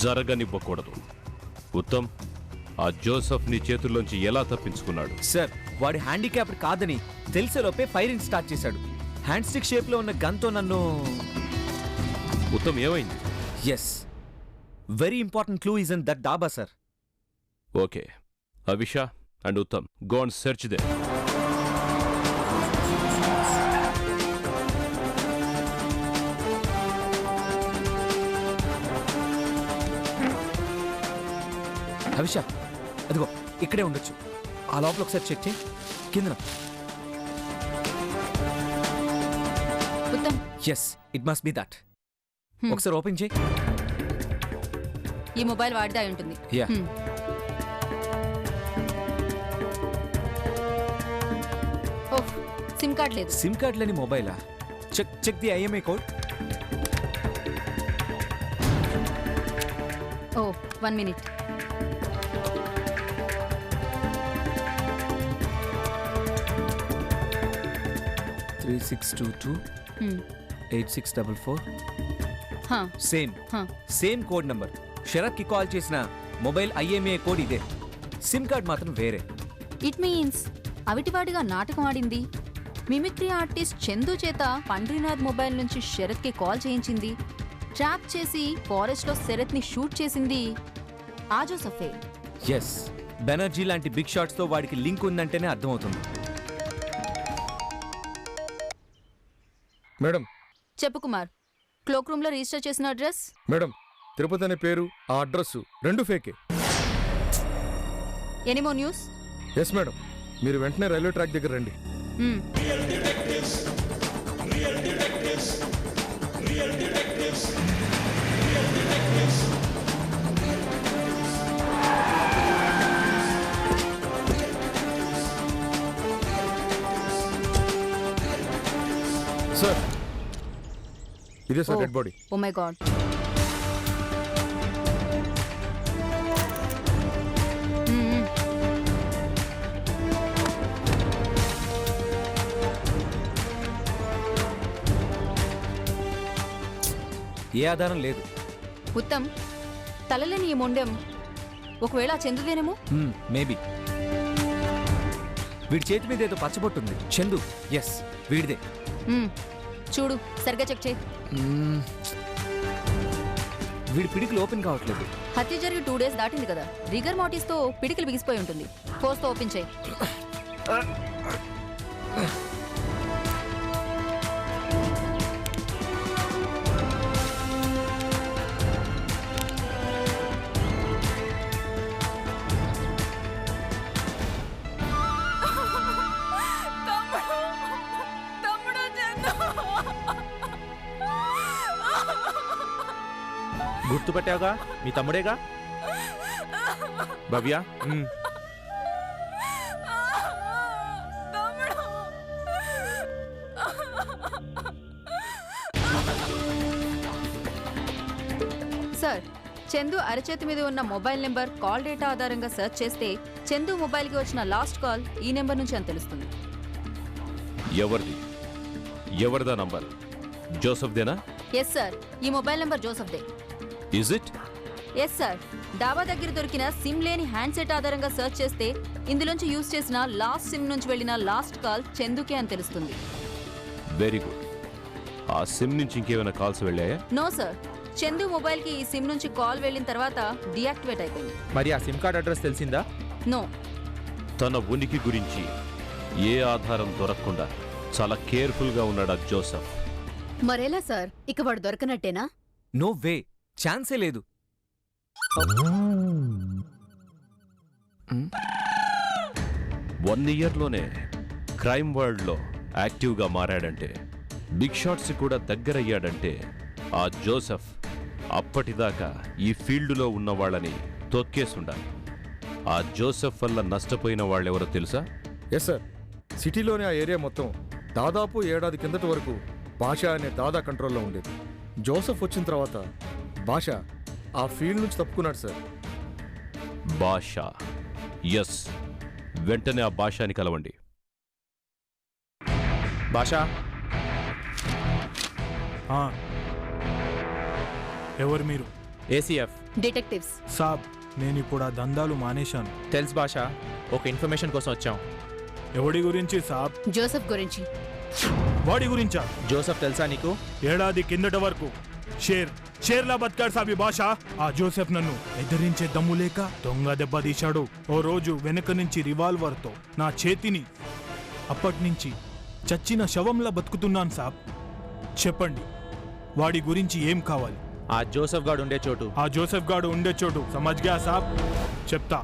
జరగనివ్వకూడదు. ఉత్తమ్, ఆ జోసఫ్ నీ చేతుల్లోంచి ఎలా తప్పించుకున్నాడు? సార్, వాడి హ్యాండిక్యాప్డ్ కాదని తెలిసేలోపే ఫైరింగ్ స్టార్ట్ చేశాడు. హ్యాండ్ స్టిక్ షేప్ లో ఉన్న గన్తో నన్ను. ఉత్తమ్, ఏమైంది? Yes, very important clue is in that dhaba sir. Okay, Havisha and Uttam, go and search there. Havisha, అదిగో ఇక్కడే ఉండొచ్చు. ఆ లోపల ఒకసారి చెక్ చేయి. కింద. Yes, it must be that. ఒకసారి ఓపెన్ చేయి. ఈ మొబైల్ వాడితే అయి ఉంటుంది. యా. ఓహ్, సిమ్ కార్డ్ లేదు. సిమ్ కార్డ్ లేని మొబైలా? Check the IMEI code. Oh, 1 minute. $3622 8644. Same code number. Sarath కి కాల్ చేసిన మొబైల్ ఐఎంఏ కోడ్ ఇదే. సిమ్ కార్డ్ మాత్రం వేరే. ఇట్ మీన్స్ అవిటివాడిగా నాటకం ఆడింది, మిమిక్రీ ఆర్టిస్ట్ చందు చేత పండ్రీనాథ్ మొబైల్ నుంచి శరత్కి కాల్ చేయించింది, ట్రాప్ చేసి ఫారెస్ట్లో శరత్ని షూట్ చేసింది ఆ జోసఫే. ఎస్, బెనర్జీ లాంటి బిగ్ షాట్స్తో వాడికి లింక్ ఉందంటేనే అర్థమవుతుంది. మేడం. చెప్పు కుమార్, క్లోక్ రూమ్లో రిజిస్టర్ చేసిన అడ్రస్? మేడం, తిరుపతి అనే పేరు, ఆ అడ్రస్ రెండు ఫేకే. Any more news? ఎస్ మేడం, మీరు వెంటనే రైల్వే ట్రాక్ దగ్గర రండి. సార్, ఇదే sir dead body. Oh my God. ఏ ఆధారం లేదు. ఉత్తమ్, తలలేని ఈ మొండెం ఒకవేళ చందుదేనేమో? మేబీ. వీడి చేతి మీద ఏదో పచ్చబొట్టుంది. చందు. ఎస్, వీడిదే. చూడు, సరిగ్గా చెక్ చేయి. వీడి పిడికిలు ఓపెన్ కావట్లేదు. హత్య జరిగి 2 days దాటింది కదా, రిగర్ మోటిస్తో పిడికిలు బిగిసిపోయి ఉంటుంది. ఫోర్స్తో ఓపెన్ చేయి. గుర్తుపట్టావుగా, మీ తమ్ముడేగా భవ్య. సార్, చందు అరచేతి మీద ఉన్న మొబైల్ నెంబర్, కాల్ డేటా ఆధారంగా సెర్చ్ చేస్తే చందు మొబైల్కి వచ్చిన లాస్ట్ కాల్ ఈ నెంబర్ నుంచి అని తెలుస్తుంది. ఎవరిదా నంబర్? జోసఫ్ దేనా? ఎస్ సార్, ఈ మొబైల్ నెంబర్ జోసఫ్ దే. Is it? Yes sir, dhaba దగ్గర దొరికిన సిమ్ లేని హ్యాండ్సెట్ ఆధారంగా సెర్చ్ చేస్తే ఇందులోంచి యూజ్ చేసిన లాస్ట్ సిమ్ నుంచి వెళ్ళిన లాస్ట్ కాల్ చందుకే అని తెలుస్తుంది. Very good. ఆ సిమ్ నుంచి ఇంకేమైనా కాల్స్ వెళ్ళాయా? నో సార్, చందు మొబైల్కి ఈ సిమ్ నుంచి కాల్ వెళ్ళిన తర్వాత డియాక్టివేట్ అయిపోయింది. మరి ఆ సిమ్ కార్డ్ అడ్రస్ తెలిసిందా? నో. తన ఉనికి గురించి ఏ ఆధారం దొరకకుండా చాలా కేర్ఫుల్గా ఉన్నాడు ఆ జోసఫ్. మరేలా సార్, ఇక వాడు దొరకనట్టేనా? నో వే, ఛాన్సే లేదు. 1 yearలోనే క్రైమ్ వరల్డ్లో యాక్టివ్గా మారాడంటే, బిగ్ షాట్స్ కూడా దగ్గరయ్యాడంటే ఆ జోసఫ్ అప్పటిదాకా ఈ ఫీల్డ్లో ఉన్న వాళ్ళని తొక్కేసుండాలి. ఆ జోసఫ్ వల్ల నష్టపోయిన వాళ్ళెవరో తెలుసా? ఎస్ సార్, సిటీలోని ఆ ఏరియా మొత్తం దాదాపు 1 ఏడాది కిందటి వరకు భాష అనే దాదా కంట్రోల్లో ఉండేది. జోసఫ్ వచ్చిన తర్వాత భాష ఆ ఫీల్డ్ నుంచి తప్పుకున్నాడు సార్. భాష. ఎస్, వెంటనే ఆ భాషని కలవండి. భాష. ఎవరు మీరు? ఏసీఎఫ్ డిటెక్టివ్స్ సాబ్. నేను ఇప్పుడు ఆ దందాలు మానేశాను. తెలుసు భాష, ఒక ఇన్ఫర్మేషన్ కోసం వచ్చాం. ఎవడి గురించి సాబ్? జోసఫ్ గురించి. వాడి గురించా? జోసఫ్ తెలుసా నీకు? ఏడాది కిందట వరకు షేర్లా బతికాడు సాబి భాష. ఆ జోసెఫ్ నన్ను ఎదిరించే దమ్ము లేక దొంగ దెబ్బ తీశాడు. ఓ రోజు వెనుక నుంచి రివాల్వర్తో నా చేతిని. అప్పటినుంచి చచ్చిన శవంలా బతుకుతున్నాను సాబ్. చెప్పండి, వాడి గురించి ఏం కావాలి? ఆ జోసఫ్ గాడు ఉండే చోటు. ఆ జోసెఫ్ గాడు ఉండే చోటు సమజ్గా సాబ్? చెప్తా.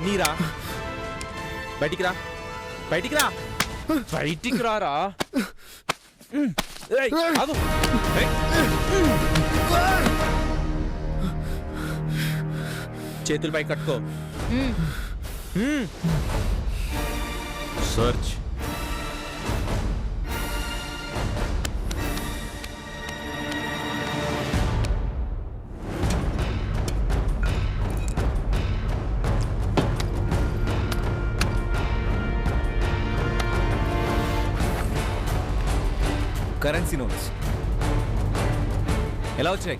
ఇవన్నీ రా. బయటికి రా, బయటికి రా, బయటికి రారా. ఏయ్, ఆగు. ఏయ్. చేతులు పై కట్టుకో. సర్చ్. కరెన్సీ నోట్స్ ఎలా వచ్చాయి?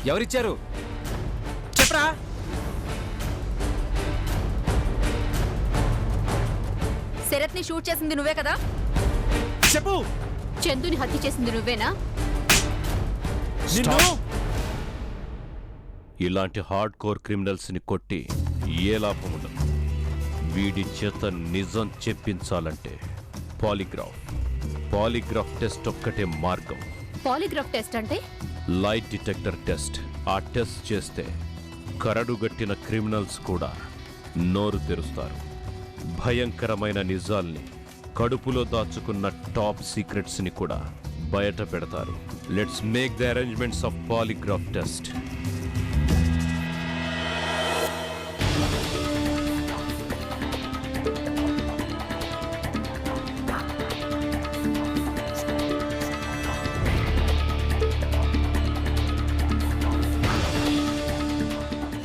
ఎవరిచ్చారు? చెప్పరా. శరత్ని షూట్ చేసింది నువ్వే కదా? చెప్పు. చందుని హత్య చేసింది నువ్వేనా? ఇలాంటి హార్డ్ కోర్ క్రిమినల్స్ ని కొట్టి ఏ లాభం ఉండదు. వీడి చేత నిజం చెప్పించాలంటే పాలిగ్రాఫ్ టెస్ట్ ఒక్కటే మార్గం. పాలిగ్రాఫ్ టెస్ట్ అంటే? Light detector test. ఆ టెస్ట్ చేస్తే కరడుగట్టిన క్రిమినల్స్ కూడా నోరు తెరుస్తారు. భయంకరమైన నిజాల్ని, కడుపులో దాచుకున్న టాప్ సీక్రెట్స్ ని కూడా బయట పెడతారు. Let's make the arrangements of polygraph test.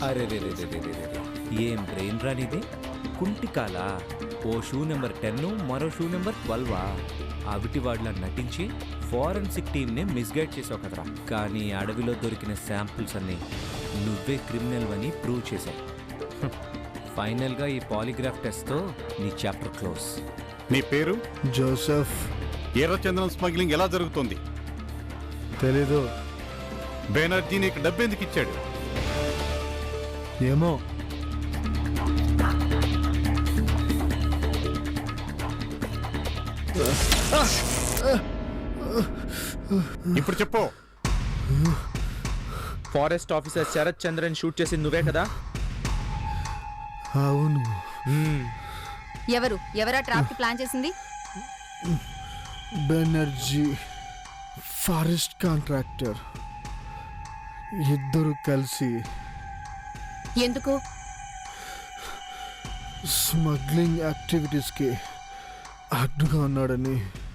అరే రే రే రే రే రే రే. ఏం బ్రెయిన్ రానిది. కుంటికాల ఓ షూ నెంబర్ 10 మరో షూ నెంబర్ 12 అవిటి వాళ్ళ నటించి ఫారెన్సిక్ టీమ్ని మిస్గైడ్ చేసావు కదరా. కానీ అడవిలో దొరికిన శాంపుల్స్ అన్ని నువ్వే క్రిమినల్ అని ప్రూవ్ చేశావు. ఫైనల్గా ఈ పాలిగ్రాఫ్ టెస్ట్తో నీ చాప్టర్ క్లోజ్. నీ పేరు? జోసెఫ్. ఎర్రచందనం స్మగ్లింగ్ ఎలా జరుగుతుంది? తెలీదు. బెనర్జీ నీకు డబ్బు ఎందుకు ఇచ్చాడు? ఏమో. ఇప్పుడు చెప్పు. Forest officer Sarath Chandran shoot చేసింది నువ్వే కదా? అవును. ఎవరా ట్రాప్ కి ప్లాన్ చేసింది? బెనర్జీ, ఫారెస్ట్ కాంట్రాక్టర్ ఇద్దరు కలిసి. ఎందుకు? స్మగ్లింగ్ యాక్టివిటీస్కి అడ్డుగా ఉన్నాడని.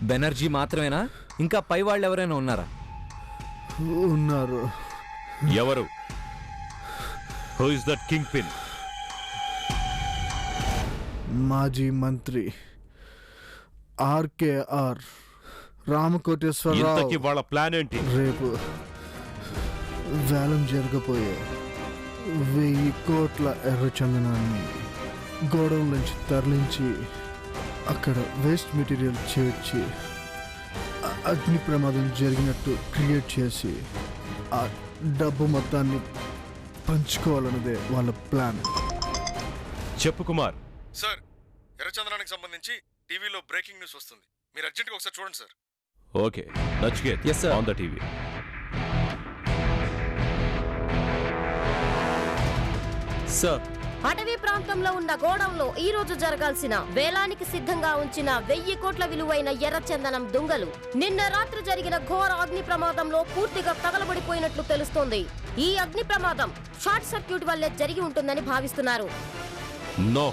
బెనర్జీ మాత్రమేనా? ఇంకా పై వాళ్ళు ఎవరైనా ఉన్నారా? ఉన్నారు. ఎవరు? Who is that king pin? మాజీ మంత్రి ఆర్కేఆర్ రామకోటేశ్వరరావు. ఇంతకీ వాళ్ళ ప్లాన్ ఏంటి? రేపు వేలం జరగబోయే 1000 కోట్ల ఎర్రచందనాన్ని గోడౌన్ నుంచి తరలించి అక్కడ వేస్ట్ మెటీరియల్ చేర్చి అగ్ని ప్రమాదం జరిగినట్టు క్రియేట్ చేసి ఆ డబ్బు మొత్తాన్ని పంచుకోవాలన్నదే వాళ్ళ ప్లాన్. చెప్పు కుమార్. సార్, ఎర్రచందనానికి సంబంధించి టీవీలో బ్రేకింగ్ న్యూస్ వస్తుంది. మీరు అర్జెంట్గా ఒకసారి చూడండి sir. Okay, Nachiket. Yes, sir. On the TV. Sir, అటవీ ప్రాంతంలో ఉన్న గోడంలో ఈ రోజు జరగాల్సిన వేలానికి సిద్ధంగా ఉంచిన 1000 కోట్ల విలువైన ఎర్రచందనం దుంగలు నిన్న రాత్రి జరిగిన ఘోర అగ్ని ప్రమాదంలో పూర్తిగా తగలబడిపోయినట్లు తెలుస్తోంది. ఈ అగ్ని ప్రమాదం షార్ట్ సర్క్యూట్ వల్లే జరిగి ఉంటుందని భావిస్తున్నారు. No.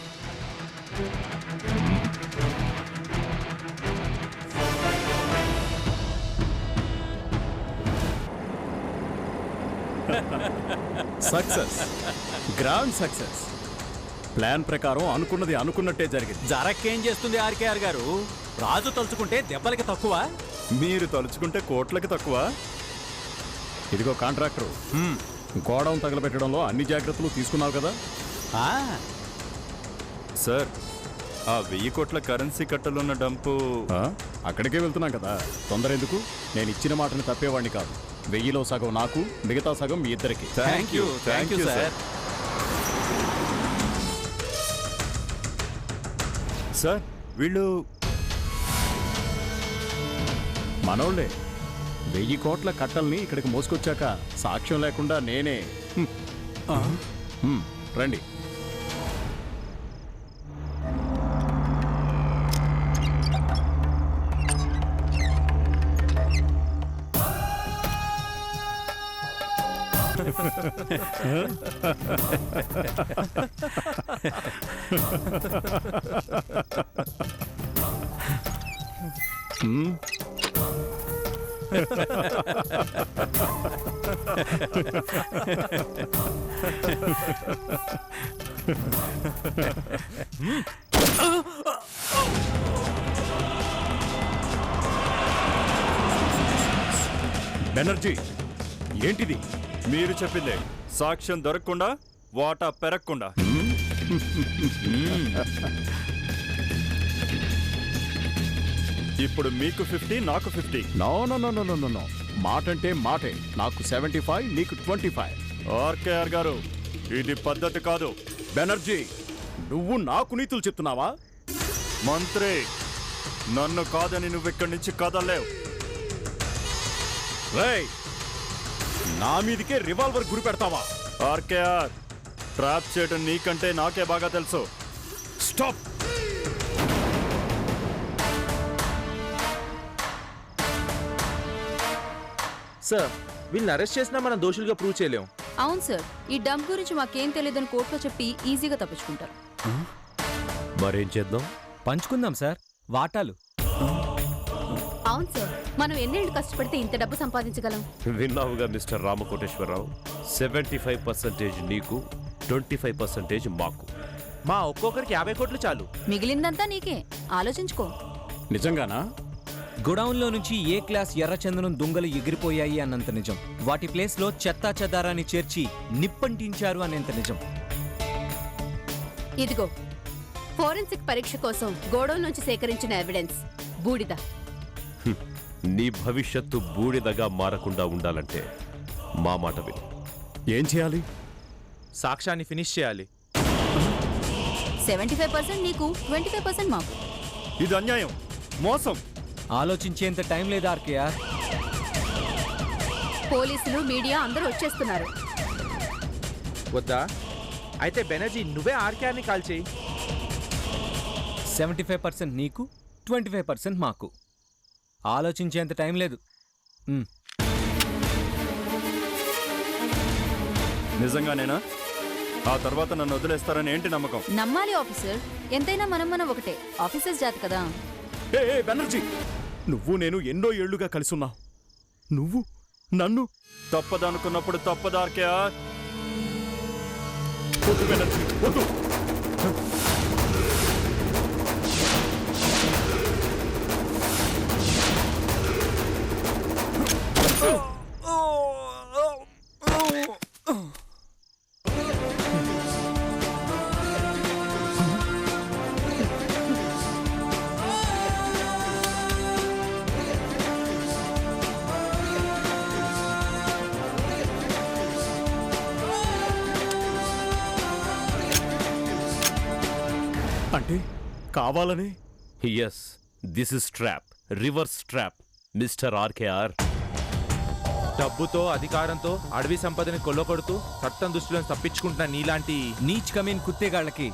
Success, grand success. Plan ప్రకారం అనుకున్నది అనుకున్నట్టే జరిగింది. జరక్కేం చేస్తుంది ఆర్కేఆర్ గారు? రాజు తలుచుకుంటే దెబ్బలకి తక్కువ, మీరు తలుచుకుంటే కోట్లకి తక్కువ. ఇదిగో కాంట్రాక్టరు, గోడౌన్ తగలబెట్టడంలో అన్ని జాగ్రత్తలు తీసుకున్నావు కదా? సార్, ఆ 1000 కోట్ల కరెన్సీ కట్టలున్న డంపు అక్కడికే వెళ్తున్నాం కదా, తొందర ఎందుకు? నేను ఇచ్చిన మాటని తప్పేవాడిని కాదు. 1000లో సగం నాకు, మిగతా సగం మీ ఇద్దరికి. Thank you sir. సార్, వీళ్ళు మనోళ్ళే. 1000 కోట్ల కట్టల్ని ఇక్కడికి మోసుకొచ్చాక సాక్ష్యం లేకుండా నేనే. రండి. బెనర్జీ ఏంటిది? మీరు చెప్పిందే, సాక్ష్యం దొరకకుండా వాటా పెరగకుండా. ఇప్పుడు మీకు 50, నాకు 50. No no no no no no no, మాటంటే మాటే. నాకు 75, నీకు 25. ఆర్కేఆర్ గారు, ఇది పద్ధతి కాదు. బెనర్జీ, నువ్వు నాకు నీతులు చెప్తున్నావా? మంత్రి, నన్ను కాదని నువ్వు ఇక్కడి నుంచి కదలేవు. రేయ్, నా మీదికే రివాల్వర్ గురి పెడతావా? ఆర్కేఆర్, ట్రాప్ చేయడం నీకంటే నాకే బాగా తెలుసు. స్టాప్. సార్, వీళ్ళని అరెస్ట్ చేసినా మనం దోషులుగా ప్రూవ్ చేయలేం. అవును సార్, ఈ డంప్ గురించి మాకేం తెలియదని కోర్టులో చెప్పి ఈజీగా తప్పించుకుంటారు. మరేం చేద్దాం? పంచుకుందాం సార్, వాటాలు. అవును సార్, మనం ఎన్నేళ్ళు కష్టపడితే ఇంత డబ్బు సంపాదించగలం? విన్నావుగా మిస్టర్ రామకోటేశ్వరరావు, 75% నీకు, 25% మాకు. మా ఒక్కొక్కరికి 50 కోట్లు చాలు. మిగిలిందంతా నీకే, ఆలోచించుకో. నిజంగానా? గొడౌన్లో నుంచి ఏ క్లాస్ ఎర్రచందనం దుంగలు ఎగిరిపోయాయి అన్నంత నిజం. వాటి ప్లేస్లో చెత్తా చెదారాన్ని చేర్చి నిప్పంటించారు అనేంత నిజం. ఇదిగో ఫోరెన్సిక్ పరీక్ష కోసం గోడౌన్ నుంచి సేకరించిన ఎవిడెన్స్. బూడిద. నీ భవిష్యత్తు బూడిదగా మారకుండా ఉండాలంటే మా మాట విను. ఏం చేయాలి? సాక్ష్యాన్ని ఫినిష్ చేయాలి. 75% నీకు, 25% మాకు. ఇది అన్యాయం, మోసం. ఆలోచించేంత టైం లేదా ఆర్కేఆర్? పోలీసులు, మీడియా అందరూ వచ్చేస్తున్నారు. వద్దా? అయితే బెనర్జీ, నువ్వే ఆర్కేఆర్ని కాల్ చేయి. 75% నీకు, 25% మాకు. ఆలోచించేంత టైం లేదు. నిజంగానేనా? ఆ తర్వాత నన్ను వదిలేస్తారని ఏంటి నమ్మకం? నమ్మాలి ఆఫీసర్, ఎంతైనా మనం ఒకటే. ఆఫీసర్స్ జాతి కదా. ఏ బెనర్జీ, నువ్వు నేను ఎన్నో ఏళ్లుగా కలిసున్నావు. నువ్వు నన్ను తప్పదనుకున్నప్పుడు తప్పదార్కేఆర్. వద్దు బెనర్జీ, వద్దు. అంటే కావాలని? Yes, this is trap, reverse trap Mister RKR. డబ్బుతో, అధికారంతో అడవి సంపదని కొల్లకొడుతూ చట్టం దృష్టిలోని తప్పించుకుంటున్న నీలాంటి నీచ్ కమీన్ కుత్తేగాళ్లకి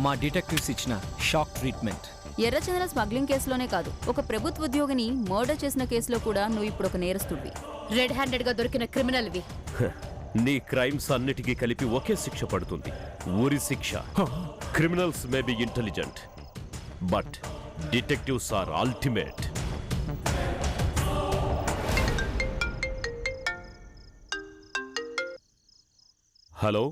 మా డిటెక్టివ్స్ ఇచ్చిన షాక్ ట్రీట్మెంట్. ఎర్రచంద్ర స్మగ్లింగ్ కేసులోనే కాదు, ఒక ప్రభుత్వ ఉద్యోగిని మర్డర్ చేసిన కేసులో కూడా నువ్వు ఇప్పుడు ఒక నేరస్తుడివి. రెడ్ హ్యాండెడ్ గా దొరికిన క్రిమినల్వి. నీ క్రైమ్స్ అన్నిటికీ కలిపి ఒకే శిక్ష పడుతుంది, ఊరి శిక్ష. Criminals may be intelligent, but detectives are ultimate. Hello,